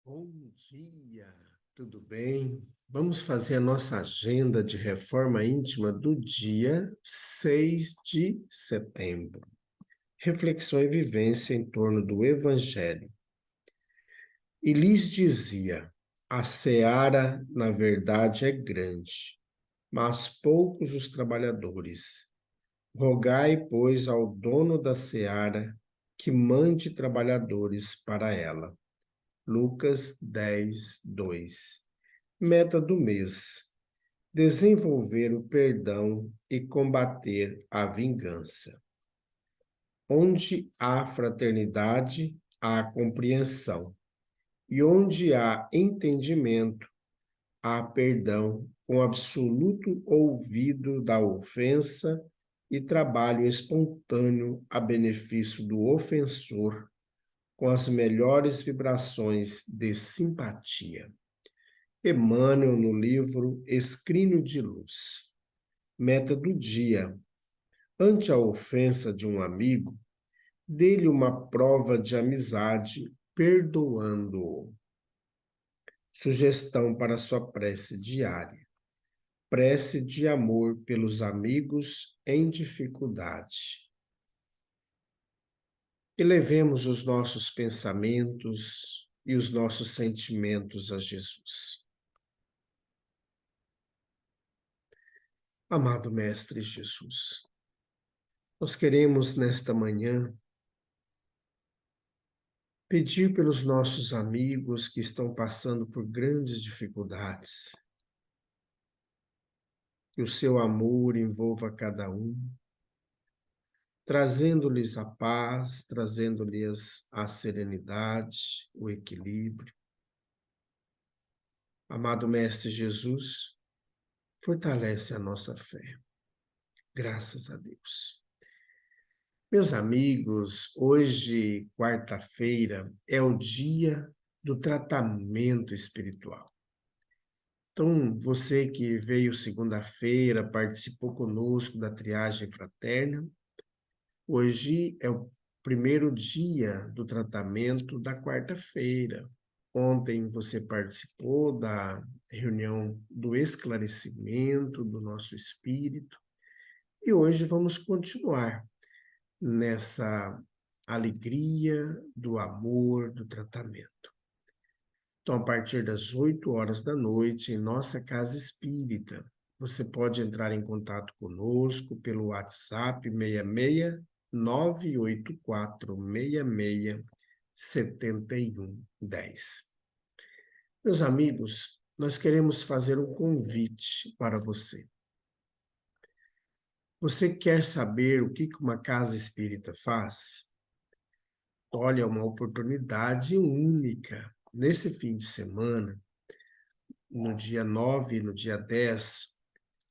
Bom dia, tudo bem? Vamos fazer a nossa agenda de reforma íntima do dia 6 de setembro. Reflexão e vivência em torno do Evangelho. E lhes dizia: a seara, na verdade, é grande, mas poucos os trabalhadores. Rogai, pois, ao dono da seara que mande trabalhadores para ela. Lucas 10, 2. Meta do mês: desenvolver o perdão e combater a vingança. Onde há fraternidade, há compreensão. E onde há entendimento, há perdão, com absoluto ouvido da ofensa e trabalho espontâneo a benefício do ofensor, com as melhores vibrações de simpatia. Emmanuel, no livro Escrínio de Luz. Meta do dia: ante a ofensa de um amigo, dê-lhe uma prova de amizade, perdoando-o. Sugestão para sua prece diária: prece de amor pelos amigos em dificuldade. Elevemos os nossos pensamentos e os nossos sentimentos a Jesus. Amado Mestre Jesus, nós queremos nesta manhã pedir pelos nossos amigos que estão passando por grandes dificuldades, que o seu amor envolva cada um, trazendo-lhes a paz, trazendo-lhes a serenidade, o equilíbrio. Amado Mestre Jesus, fortalece a nossa fé. Graças a Deus. Meus amigos, hoje, quarta-feira, é o dia do tratamento espiritual. Então, você que veio segunda-feira, participou conosco da triagem fraterna, hoje é o primeiro dia do tratamento da quarta-feira. Ontem você participou da reunião do esclarecimento do nosso espírito e hoje vamos continuar nessa alegria do amor, do tratamento. Então, a partir das 8 horas da noite, em nossa casa espírita, você pode entrar em contato conosco pelo WhatsApp 66 984 66 7110. Meus amigos, nós queremos fazer um convite para você. Você quer saber o que uma casa espírita faz? Olha, é uma oportunidade única. Nesse fim de semana, no dia 9 e no dia 10,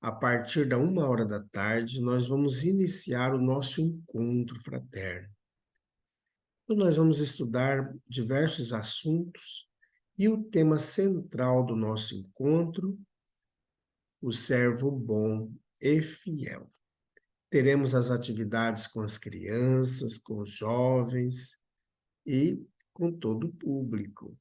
a partir da 1 hora da tarde, nós vamos iniciar o nosso encontro fraterno. Então, nós vamos estudar diversos assuntos e o tema central do nosso encontro, o servo bom e fiel. Teremos as atividades com as crianças, com os jovens e com todo o público.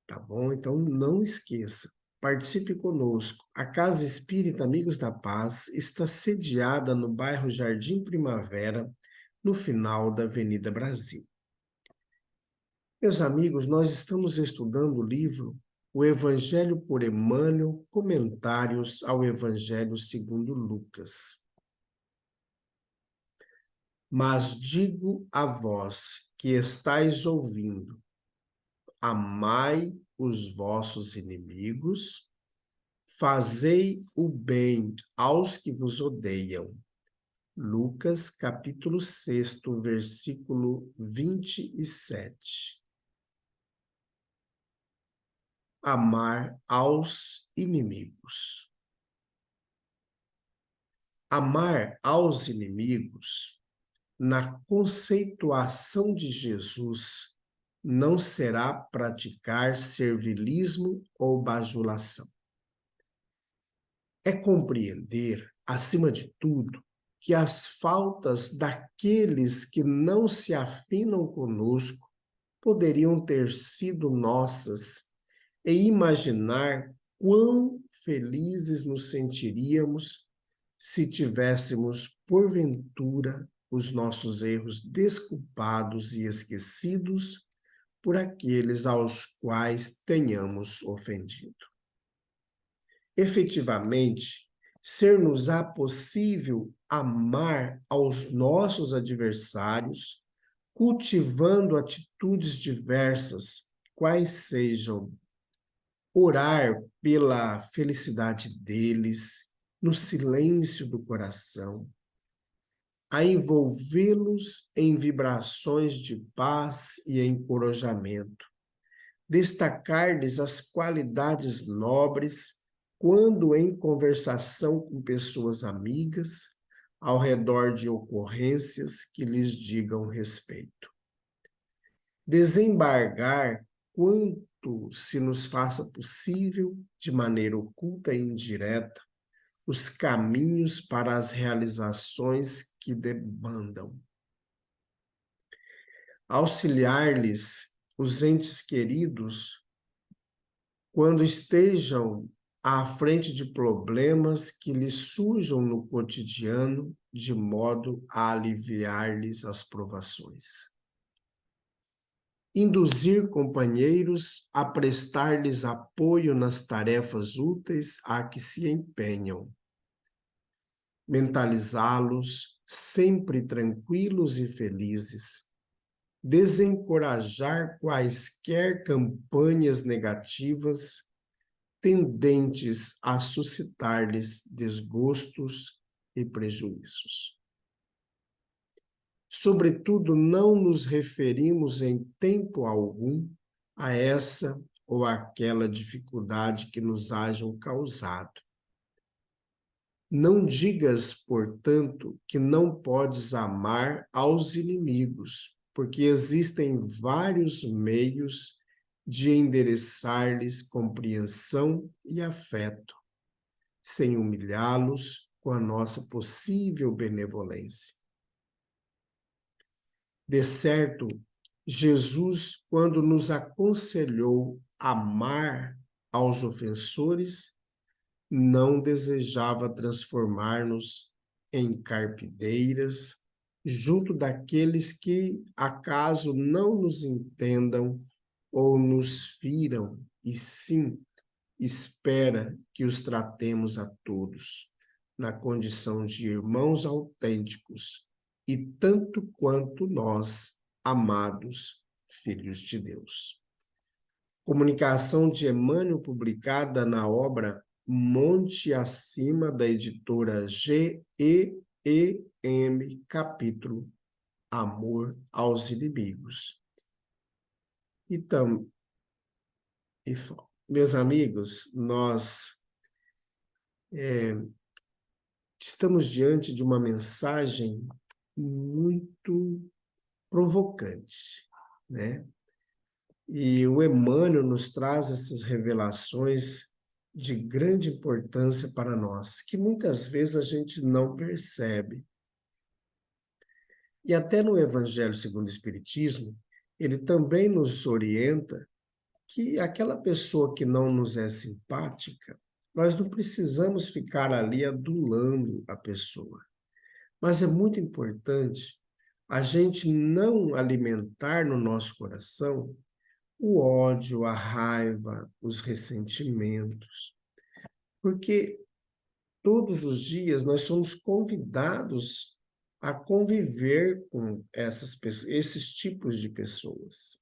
Tá bom? Então, não esqueça, participe conosco. A Casa Espírita Amigos da Paz está sediada no bairro Jardim Primavera, no final da Avenida Brasil. Meus amigos, nós estamos estudando o livro O Evangelho por Emmanuel, Comentários ao Evangelho segundo Lucas. Mas digo a vós que estáis ouvindo, amai os vossos inimigos, fazei o bem aos que vos odeiam. Lucas, capítulo 6, versículo 27. Amar aos inimigos. Amar aos inimigos, na conceituação de Jesus, não será praticar servilismo ou bajulação. É compreender, acima de tudo, que as faltas daqueles que não se afinam conosco poderiam ter sido nossas e imaginar quão felizes nos sentiríamos se tivéssemos, porventura, os nossos erros desculpados e esquecidos por aqueles aos quais tenhamos ofendido. Efetivamente, ser-nos-á possível amar aos nossos adversários, cultivando atitudes diversas, quais sejam orar pela felicidade deles, no silêncio do coração, a envolvê-los em vibrações de paz e encorajamento, destacar-lhes as qualidades nobres quando em conversação com pessoas amigas, ao redor de ocorrências que lhes digam respeito. Desembargar quanto se nos faça possível, de maneira oculta e indireta, os caminhos para as realizações que demandam. Auxiliar-lhes os entes queridos quando estejam à frente de problemas que lhes surjam no cotidiano, de modo a aliviar-lhes as provações. Induzir companheiros a prestar-lhes apoio nas tarefas úteis a que se empenham. Mentalizá-los sempre tranquilos e felizes. Desencorajar quaisquer campanhas negativas tendentes a suscitar-lhes desgostos e prejuízos. Sobretudo, não nos referimos em tempo algum a essa ou aquela dificuldade que nos hajam causado. Não digas, portanto, que não podes amar aos inimigos, porque existem vários meios de endereçar-lhes compreensão e afeto, sem humilhá-los com a nossa possível benevolência. De certo, Jesus, quando nos aconselhou amar aos ofensores, não desejava transformar-nos em carpideiras junto daqueles que acaso não nos entendam ou nos firam, e sim espera que os tratemos a todos na condição de irmãos autênticos e tanto quanto nós, amados filhos de Deus. Comunicação de Emmanuel, publicada na obra Monte Acima, da editora GEEM, capítulo Amor aos Inimigos. Então, meus amigos, nós estamos diante de uma mensagem muito provocante, né? E o Emmanuel nos traz essas revelações de grande importância para nós, que muitas vezes a gente não percebe. E até no Evangelho segundo o Espiritismo, ele também nos orienta que aquela pessoa que não nos é simpática, nós não precisamos ficar ali adulando a pessoa. Mas é muito importante a gente não alimentar no nosso coração o ódio, a raiva, os ressentimentos. Porque todos os dias nós somos convidados a conviver com esses tipos de pessoas.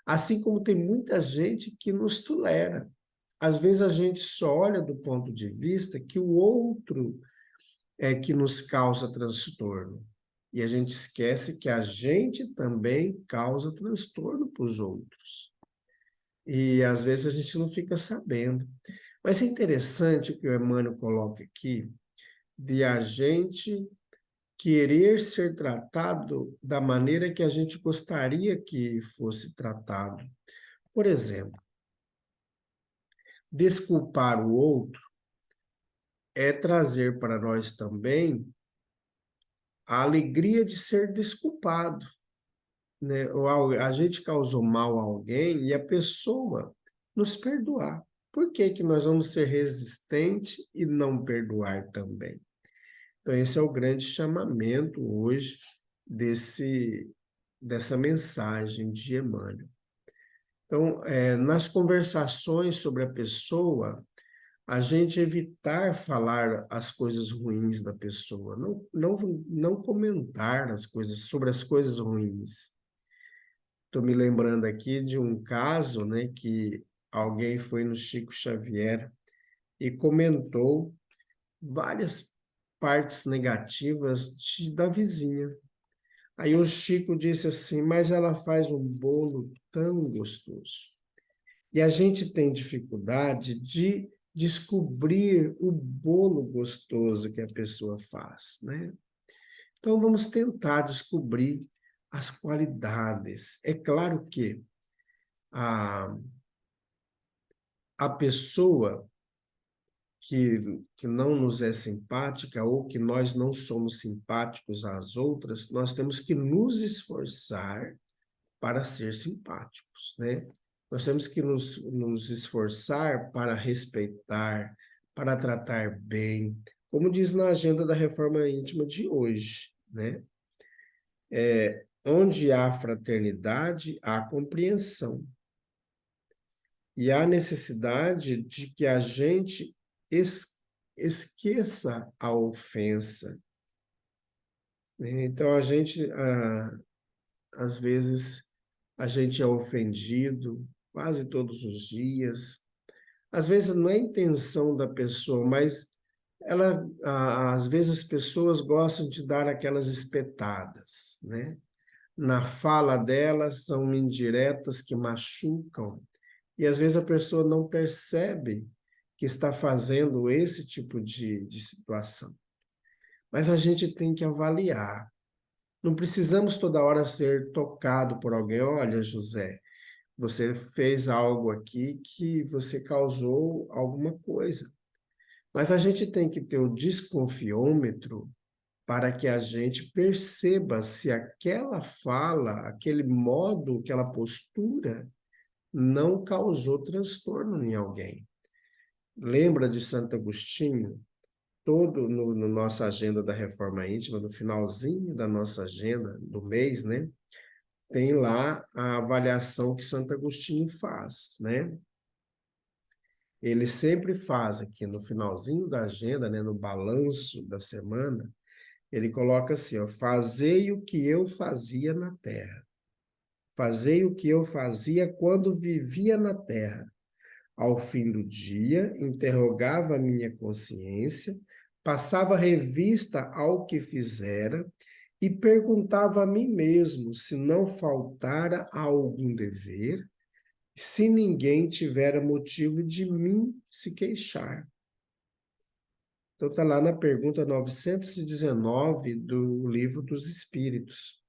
Assim como tem muita gente que nos tolera. Às vezes a gente só olha do ponto de vista que o outro é que nos causa transtorno. E a gente esquece que a gente também causa transtorno para os outros. E às vezes a gente não fica sabendo. Mas é interessante o que o Emmanuel coloca aqui, de a gente querer ser tratado da maneira que a gente gostaria que fosse tratado. Por exemplo, desculpar o outro é trazer para nós também a alegria de ser desculpado. né, ou a gente causou mal a alguém e a pessoa nos perdoar. Por que que nós vamos ser resistentes e não perdoar também? Então, esse é o grande chamamento hoje dessa mensagem de Emmanuel. Então, nas conversações sobre a pessoa, a gente evitar falar as coisas ruins da pessoa, não comentar as coisas sobre as coisas ruins. Estou me lembrando aqui de um caso, né, que alguém foi no Chico Xavier e comentou várias partes negativas da vizinha. Aí o Chico disse assim, mas ela faz um bolo tão gostoso. E a gente tem dificuldade de descobrir o bolo gostoso que a pessoa faz, né? Então vamos tentar descobrir as qualidades. É claro que a, a pessoa que não nos é simpática ou que nós não somos simpáticos às outras, nós temos que nos esforçar para ser simpáticos, né? Nós temos que nos esforçar para respeitar, para tratar bem, como diz na agenda da Reforma Íntima de hoje, né? Onde há fraternidade, há compreensão. E há necessidade de que a gente esqueça a ofensa, né? Então, às vezes, a gente é ofendido quase todos os dias. Às vezes não é a intenção da pessoa, mas às vezes as pessoas gostam de dar aquelas espetadas, né? Na fala delas são indiretas que machucam, e às vezes a pessoa não percebe que está fazendo esse tipo de situação. Mas a gente tem que avaliar. Não precisamos toda hora ser tocado por alguém. Olha, José, você fez algo aqui que você causou alguma coisa. Mas a gente tem que ter o desconfiômetro para que a gente perceba se aquela fala, aquele modo, aquela postura não causou transtorno em alguém. Lembra de Santo Agostinho? Todo no nossa agenda da Reforma Íntima, no finalzinho da nossa agenda do mês, né? Tem lá a avaliação que Santo Agostinho faz, né? Ele sempre faz aqui no finalzinho da agenda, né, no balanço da semana, ele coloca assim, ó, fazei o que eu fazia na terra. Fazei o que eu fazia quando vivia na terra. Ao fim do dia, interrogava a minha consciência, passava revista ao que fizera e perguntava a mim mesmo se não faltara algum dever, se ninguém tivera motivo de mim se queixar. Então está lá na pergunta 919 do Livro dos Espíritos.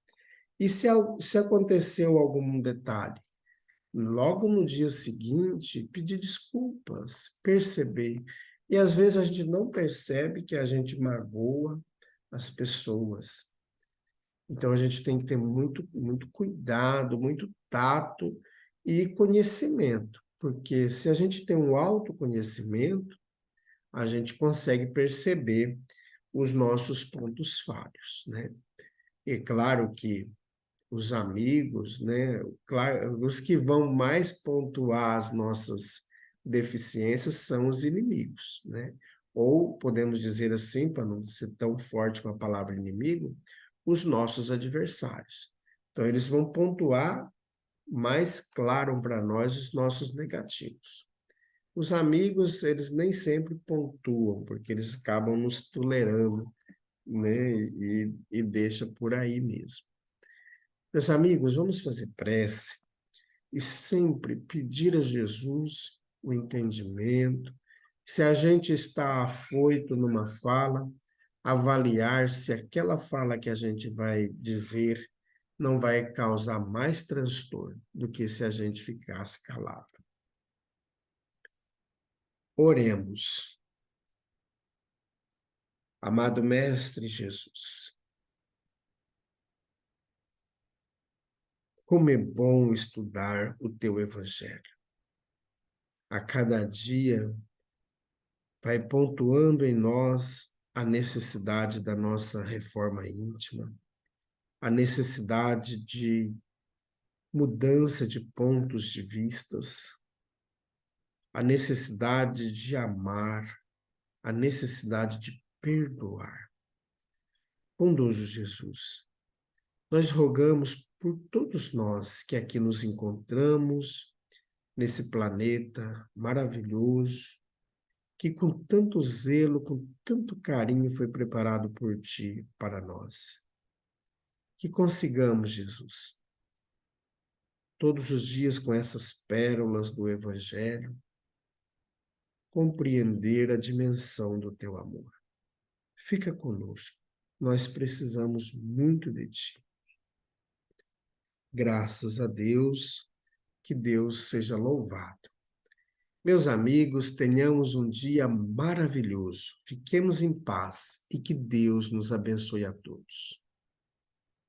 E se aconteceu algum detalhe? Logo no dia seguinte, pedir desculpas, perceber. E às vezes a gente não percebe que a gente magoa as pessoas. Então a gente tem que ter muito, muito cuidado, muito tato e conhecimento, porque se a gente tem um autoconhecimento, a gente consegue perceber os nossos pontos falhos, né? E claro que os amigos, né? Claro, os que vão mais pontuar as nossas deficiências são os inimigos, né? Ou podemos dizer assim, para não ser tão forte com a palavra inimigo, os nossos adversários. Então, eles vão pontuar mais claro para nós os nossos negativos. Os amigos, eles nem sempre pontuam, porque eles acabam nos tolerando, né? E deixa por aí mesmo. Meus amigos, vamos fazer prece e sempre pedir a Jesus o entendimento. Se a gente está afoito numa fala, avaliar se aquela fala que a gente vai dizer não vai causar mais transtorno do que se a gente ficasse calado. Oremos. Amado Mestre Jesus, Como é bom estudar o teu Evangelho. A cada dia vai pontuando em nós a necessidade da nossa reforma íntima, a necessidade de mudança de pontos de vistas, a necessidade de amar, a necessidade de perdoar. Bondoso Jesus, nós rogamos por todos nós que aqui nos encontramos, nesse planeta maravilhoso, que com tanto zelo, com tanto carinho foi preparado por Ti para nós. Que consigamos, Jesus, todos os dias com essas pérolas do Evangelho, compreender a dimensão do Teu amor. Fica conosco, nós precisamos muito de Ti. Graças a Deus, que Deus seja louvado. Meus amigos, tenhamos um dia maravilhoso, fiquemos em paz e que Deus nos abençoe a todos.